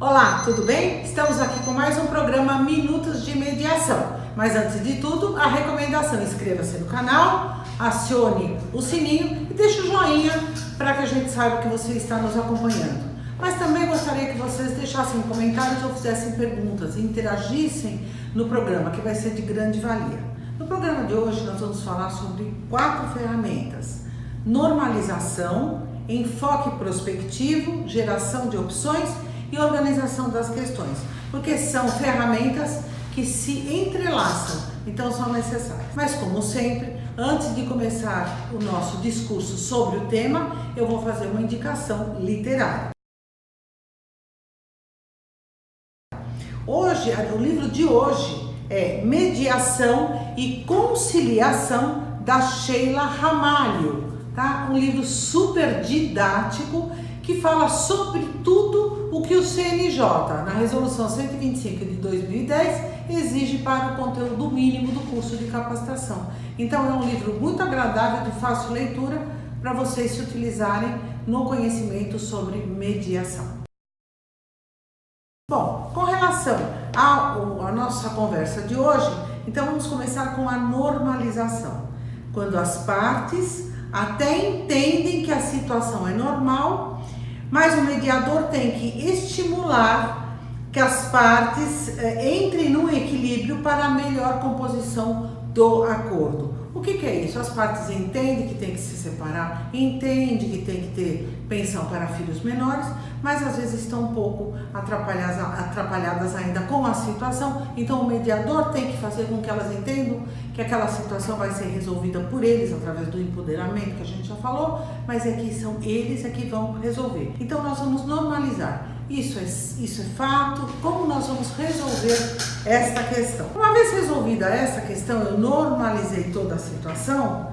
Olá, tudo bem? Estamos aqui com mais um programa Minutos de Mediação. Mas antes de tudo, a recomendação: inscreva-se no canal, acione o sininho e deixe o joinha para que a gente saiba que você está nos acompanhando. Mas também gostaria que vocês deixassem comentários ou fizessem perguntas e interagissem no programa, que vai ser de grande valia. No programa de hoje nós vamos falar sobre 4 ferramentas: normalização, enfoque prospectivo, geração de opções e organização das questões, porque são ferramentas que se entrelaçam, então são necessárias. Mas como sempre, antes de começar o nosso discurso sobre o tema, eu vou fazer uma indicação literária. Hoje, o livro de hoje é Mediação e Conciliação, da Sheila Ramalho, tá? Um livro super didático que fala sobre tudo o que o CNJ, na Resolução 125 de 2010, exige para o conteúdo mínimo do curso de capacitação. Então é um livro muito agradável, de fácil leitura, para vocês se utilizarem no conhecimento sobre mediação. Bom, com relação à nossa conversa de hoje, então vamos começar com a normalização. Quando as partes até entendem que a situação é normal, mas o mediador tem que estimular que as partes entrem num equilíbrio para a melhor composição do acordo. O que é isso? As partes entendem que tem que se separar, entendem que tem que ter pensão para filhos menores, mas às vezes estão um pouco atrapalhadas ainda com a situação. Então o mediador tem que fazer com que elas entendam que aquela situação vai ser resolvida por eles através do empoderamento que a gente já falou, mas é que são eles que vão resolver. Então nós vamos normalizar. Isso é fato. Como nós vamos resolver esta questão? Uma vez resolvida essa questão, eu normalizei toda a situação,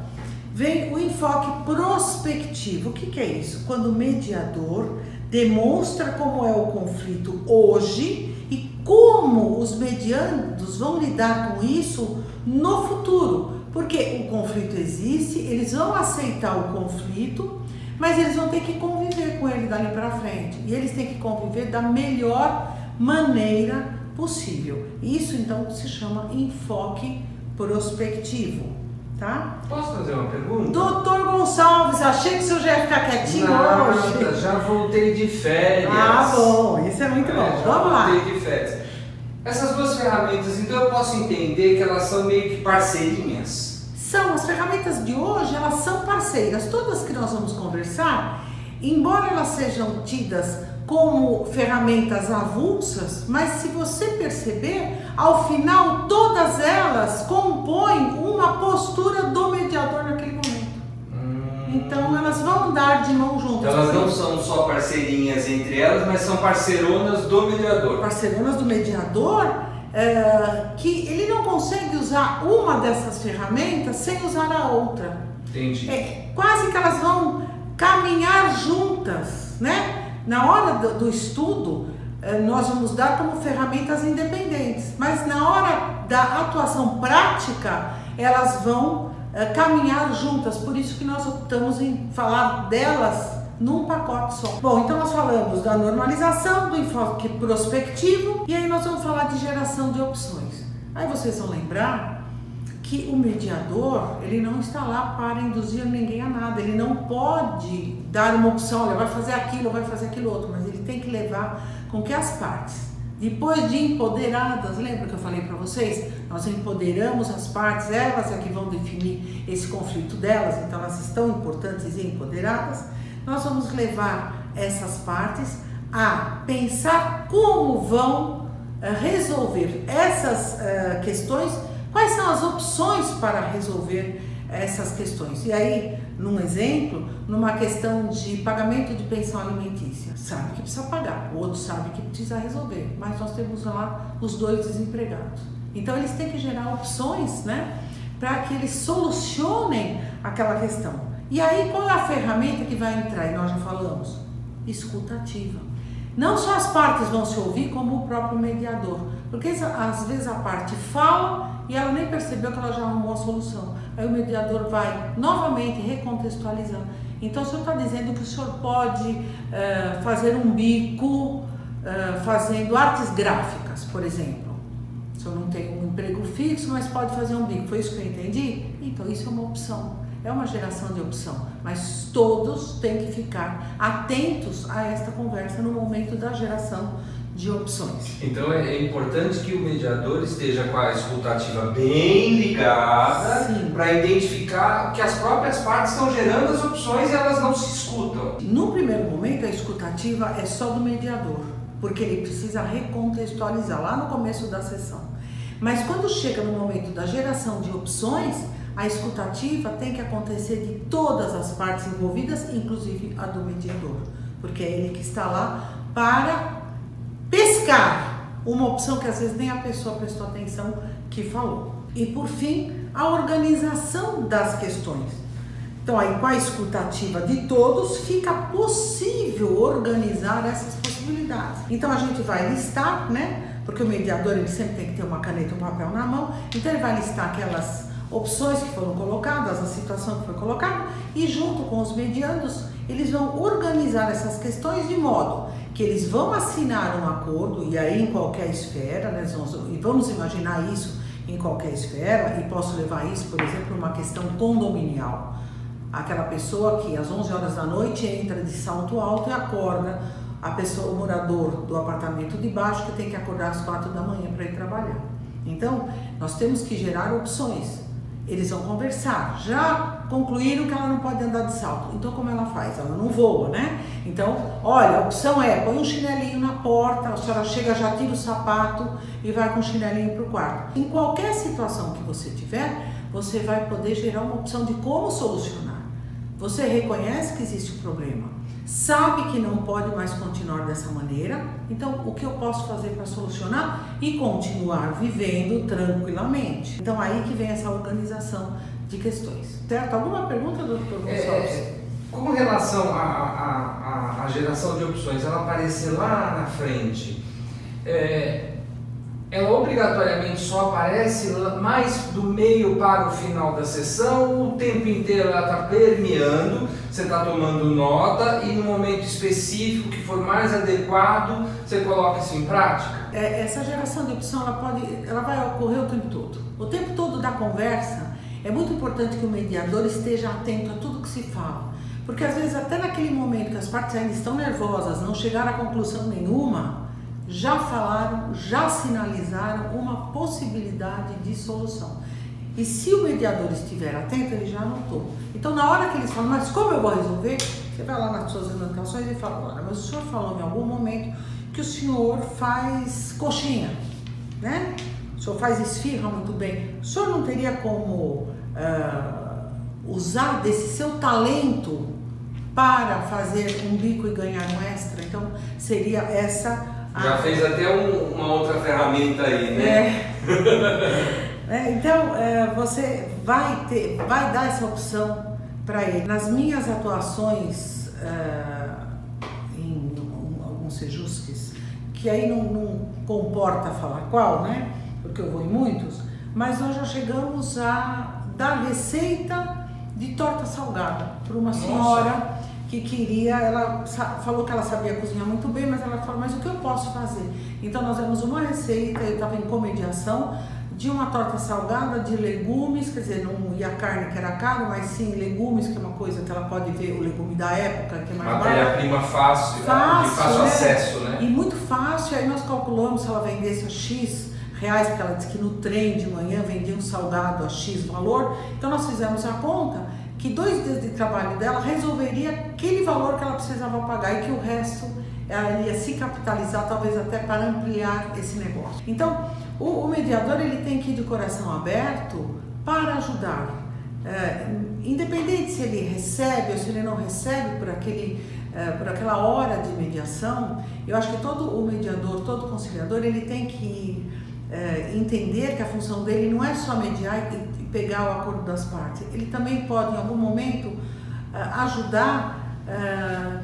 vem o enfoque prospectivo. O que é isso? Quando o mediador demonstra como é o conflito hoje e como os mediandos vão lidar com isso no futuro. Porque o conflito existe, eles vão aceitar o conflito, mas eles vão ter que conviver com ele dali para frente. E eles têm que conviver da melhor maneira possível. Isso então se chama enfoque prospectivo, tá? Posso fazer uma pergunta? Doutor Gonçalves, achei que o senhor já ia ficar quietinho hoje. Já voltei de férias. Ah, bom, isso é muito bom. Vamos lá. Voltei de férias. Essas duas ferramentas, então eu posso entender que elas são meio que parceirinhas? São, as ferramentas de hoje, elas são parceiras. Todas que nós vamos conversar, embora elas sejam tidas como ferramentas avulsas, mas se você perceber, ao final todas elas compõem uma postura do mediador naquele momento. Então elas vão dar de mão juntas. Elas não são só parceirinhas entre elas, mas são parceironas do mediador. Parceironas do mediador, que ele não consegue usar uma dessas ferramentas sem usar a outra. Entendi. Quase que elas vão caminhar juntas, né? Na hora do estudo, nós vamos dar como ferramentas independentes, mas na hora da atuação prática, elas vão caminhar juntas. Por isso que nós optamos em falar delas num pacote só. Bom, então nós falamos da normalização, do enfoque prospectivo, e aí nós vamos falar de geração de opções. Aí vocês vão lembrar que o mediador, ele não está lá para induzir ninguém a nada, ele não pode dar uma opção, olha, vai fazer aquilo, vai fazer aquilo outro, mas ele tem que levar com que as partes, depois de empoderadas, lembra que eu falei para vocês? Nós empoderamos as partes, elas é que vão definir esse conflito delas, então elas estão importantes e empoderadas. Nós vamos levar essas partes a pensar como vão resolver essas questões, quais são as opções para resolver essas questões. E aí, num exemplo, numa questão de pagamento de pensão alimentícia, sabe que precisa pagar, o outro sabe que precisa resolver, mas nós temos lá os dois desempregados. Então eles têm que gerar opções, né, para que eles solucionem aquela questão. E aí, qual é a ferramenta que vai entrar? E nós já falamos, escutativa. Não só as partes vão se ouvir, como o próprio mediador. Porque às vezes a parte fala e ela nem percebeu que ela já arrumou a solução. Aí o mediador vai novamente recontextualizar. Então o senhor está dizendo que o senhor pode fazer um bico fazendo artes gráficas, por exemplo. Se eu não tenho um emprego fixo, mas pode fazer um bico. Foi isso que eu entendi? Então isso é uma opção, é uma geração de opção. Mas todos têm que ficar atentos a esta conversa no momento da geração de opções. Então é importante que o mediador esteja com a escutativa bem ligada para identificar que as próprias partes estão gerando as opções e elas não se escutam. No primeiro momento, a escutativa é só do mediador, porque ele precisa recontextualizar lá no começo da sessão. Mas quando chega no momento da geração de opções, a escutativa tem que acontecer de todas as partes envolvidas, inclusive a do mediador, porque é ele que está lá para pescar uma opção que às vezes nem a pessoa prestou atenção que falou. E por fim, a organização das questões. Então aí com a escutativa de todos fica possível organizar essas possibilidades. Então a gente vai listar, né? Porque o mediador ele sempre tem que ter uma caneta e um papel na mão, então ele vai listar aquelas opções que foram colocadas, a situação que foi colocada, e junto com os mediandos eles vão organizar essas questões de modo que eles vão assinar um acordo, e aí em qualquer esfera, né, vamos imaginar isso em qualquer esfera, e posso levar isso, por exemplo, uma questão condominial. Aquela pessoa que às 11 horas da noite entra de salto alto e acorda a pessoa, o morador do apartamento de baixo, que tem que acordar às 4 da manhã para ir trabalhar. Então, nós temos que gerar opções. Eles vão conversar. Já concluíram que ela não pode andar de salto. Então, como ela faz? Ela não voa, né? Então, olha, a opção é, põe um chinelinho na porta, a senhora chega, já tira o sapato e vai com o chinelinho para o quarto. Em qualquer situação que você tiver, você vai poder gerar uma opção de como solucionar. Você reconhece que existe um problema, sabe que não pode mais continuar dessa maneira, então o que eu posso fazer para solucionar e continuar vivendo tranquilamente? Então aí que vem essa organização de questões. Certo? Alguma pergunta, doutor Gonçalves? Com relação à geração de opções, ela aparecer lá na frente, ela obrigatoriamente só aparece mais do meio para o final da sessão, o tempo inteiro ela está permeando, você está tomando nota e no momento específico que for mais adequado, você coloca isso em prática? Essa geração de opção ela vai ocorrer o tempo todo. O tempo todo da conversa é muito importante que o mediador esteja atento a tudo que se fala, porque às vezes até naquele momento que as partes ainda estão nervosas, não chegaram a conclusão nenhuma, já falaram, já sinalizaram uma possibilidade de solução. E se o mediador estiver atento, ele já anotou. Então, na hora que eles falam, mas como eu vou resolver? Você vai lá nas suas anotações e fala, olha, mas o senhor falou em algum momento que o senhor faz coxinha, né? O senhor faz esfirra muito bem. O senhor não teria como usar desse seu talento para fazer um bico e ganhar um extra? Então, seria essa... Já fez até uma outra ferramenta aí, né? Então, você vai dar essa opção para ele. Nas minhas atuações em alguns sejusques, que aí não comporta falar qual, né? Porque eu vou em muitos, mas nós já chegamos a dar receita de torta salgada para uma senhora que queria, ela falou que ela sabia cozinhar muito bem, mas ela falou, mas o que eu posso fazer? Então nós demos uma receita, eu estava em comediação, de uma torta salgada de legumes, quer dizer, não ia carne que era caro, mas sim legumes, que é uma coisa que ela pode ver, o legume da época, que é mais matéria-prima fácil, de fácil acesso, né? E muito fácil, aí nós calculamos se ela vendesse a X reais, porque ela disse que no trem de manhã vendia um salgado a X valor, então nós fizemos a conta, que 2 dias de trabalho dela resolveria aquele valor que ela precisava pagar e que o resto ela ia se capitalizar, talvez até para ampliar esse negócio. Então, o mediador ele tem que ir de coração aberto para ajudar. Independente se ele recebe ou se ele não recebe por aquela hora de mediação, eu acho que todo o mediador, todo o conciliador, ele tem que entender que a função dele não é só mediar e pegar o acordo das partes. Ele também pode, em algum momento, ajudar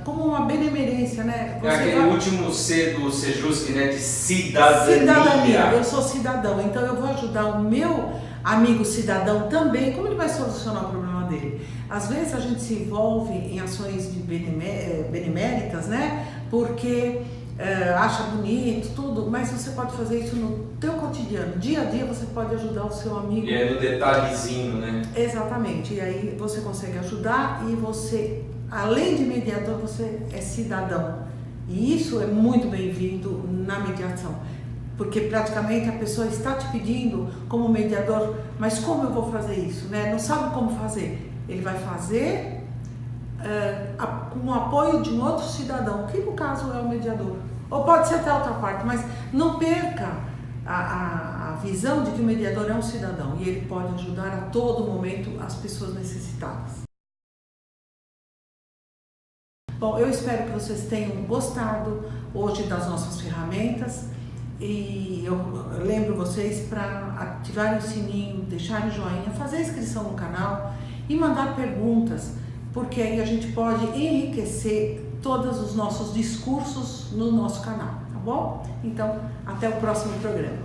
como uma benemerência, né? Você aquele último C do Sejusc, né? De cidadania. Eu sou cidadão, então eu vou ajudar o meu amigo cidadão também. Como ele vai solucionar o problema dele? Às vezes a gente se envolve em ações de beneméritas, né? Porque acha bonito, tudo, mas você pode fazer isso no teu cotidiano. Dia a dia você pode ajudar o seu amigo. E é no detalhezinho, né? Exatamente. E aí você consegue ajudar e você, além de mediador, você é cidadão. E isso é muito bem-vindo na mediação. Porque praticamente a pessoa está te pedindo como mediador, mas como eu vou fazer isso, né? Não sabe como fazer. Ele vai fazer com o apoio de um outro cidadão, que no caso é o mediador. Ou pode ser até outra parte, mas não perca a visão de que o mediador é um cidadão e ele pode ajudar a todo momento as pessoas necessitadas. Bom, eu espero que vocês tenham gostado hoje das nossas ferramentas e eu lembro vocês para ativarem o sininho, deixarem o joinha, fazer a inscrição no canal e mandar perguntas, porque aí a gente pode enriquecer todos os nossos discursos no nosso canal, tá bom? Então, até o próximo programa.